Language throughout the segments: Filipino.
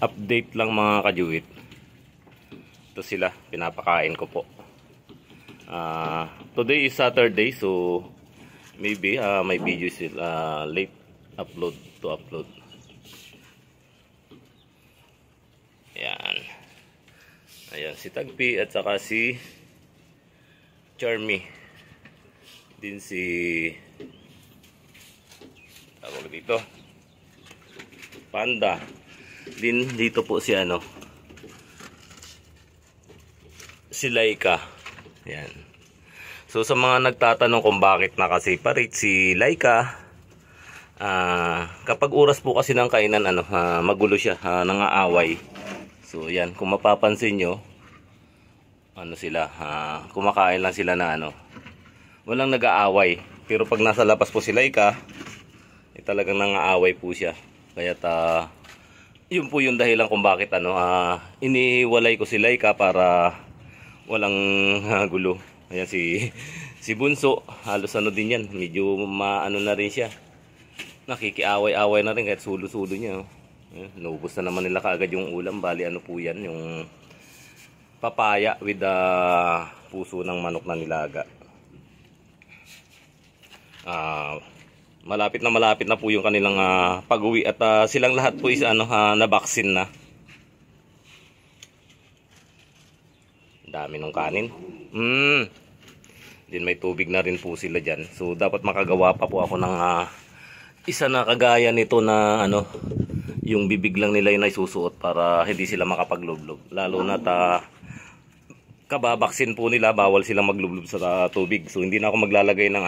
Update lang mga kajuit. Ito sila, pinapakain ko po. Today is Saturday, so maybe may video sila late upload to upload. Ayan. Ayan si Tagpi at saka si Charmy. Din si tawag dito Panda. Din dito po si si Laika. Yan. So sa mga nagtatanong kung bakit nakasiparate si Laika, kapag oras po kasi ng kainan magulo siya, nangaaway. So yan, kung mapapansin nyo, sila, kumakain lang sila na walang nag-aaway. Pero pag nasa labas po si Laika, talagang nangaaway po siya. Kaya yun po yung dahilan kung bakit iniwalay ko si Laika para walang gulo. Ayan si Bunso, halos din yan, medyo na rin siya. Nakikiaway-away na rin kahit sulo-sulo niya. Naubos na naman nila kaagad yung ulam. Bali po yan, yung papaya with puso ng manok na nilaga. Malapit na po yung kanilang pag-uwi at silang lahat po is na-vaccine na. Dami ng kanin. Din may tubig na rin po sila dyan. So dapat makagawa pa po ako ng isa na kagaya nito na yung bibig lang nila yung isusuot para hindi sila makapaglublog. Lalo na kababaksin po nila, bawal silang maglublob sa tubig. So hindi na ako maglalagay ng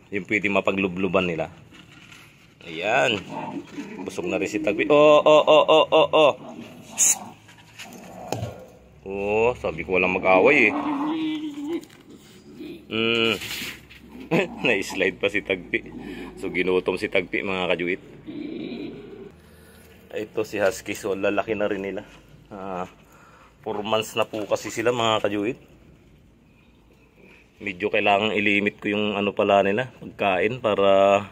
yung pwede mapaglubluban nila. Ayan. Busog na rin si Tagpi. Sabi ko walang mag-away Na-slide pa si Tagpi. So ginutom si Tagpi mga kajuit. Ito si Husky. So lalaki na rin nila. 4 months na po kasi sila mga kajuit. Medyo kailangan ilimit ko yung pala nila, pagkain para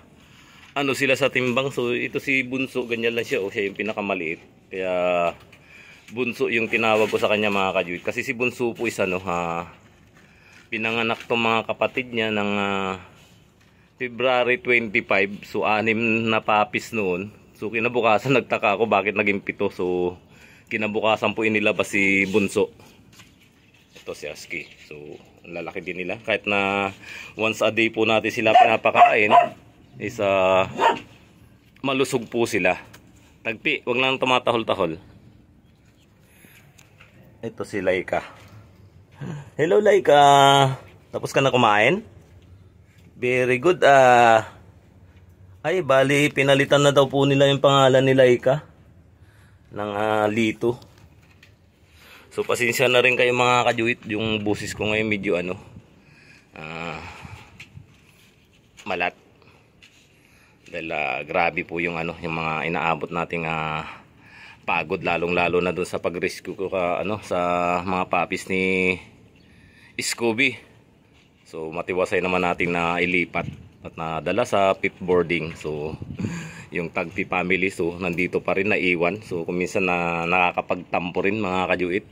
sila sa timbang. So ito si Bunso, ganyan lang siya. Siya yung pinakamaliit. Kaya Bunso yung tinawag ko sa kanya mga kajuit. Kasi si Bunso po is pinanganak tong mga kapatid niya ng February 25. So 6 na papis noon. So kinabukasan nagtaka ako bakit naging 7. So kinabukasan po inilabas si Bunso. Ito si Husky. So lalaki din nila. Kahit na once a day po natin sila pinapakain, is malusog po sila. Tagpi, wag lang tumatahol-tahol. Ito si Laika. Hello Laika. Tapos ka na kumain? Very good. Ay, bali pinalitan na daw po nila yung pangalan ni Laika ng Lito. So pasensya na rin kayo mga kajuit. Yung busis ko ngayon medyo malat. Dahil grabe po yung yung mga inaabot nating pagod, lalong-lalo na dun sa pag-rescue ko sa mga puppies ni Scooby. So matiwasay naman natin na ilipat at nadala sa pit boarding. So yung Tagpi family nandito pa rin, naiwan. So kung minsan nakakapagtampo rin mga kajuit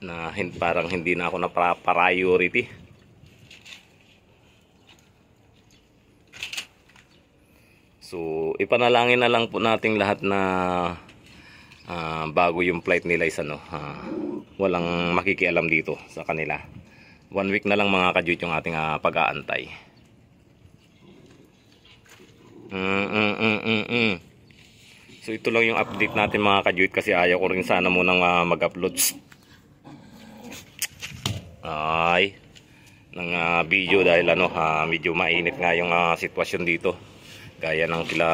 na parang hindi na ako na priority. So ipanalangin na lang po nating lahat na bago yung flight nila is walang makikialam dito sa kanila. 1 week na lang mga kajuit yung ating pag-aantay. So ito lang yung update natin mga kajuit kasi ayaw ko rin sana munang mag-upload ng video dahil medyo mainit nga yung sitwasyon dito. Gaya ng kila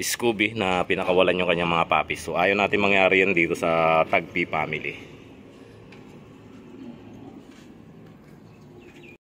Scooby na pinakawalan yung kanyang mga puppies. So ayaw natin mangyari yan dito sa Tagpi family.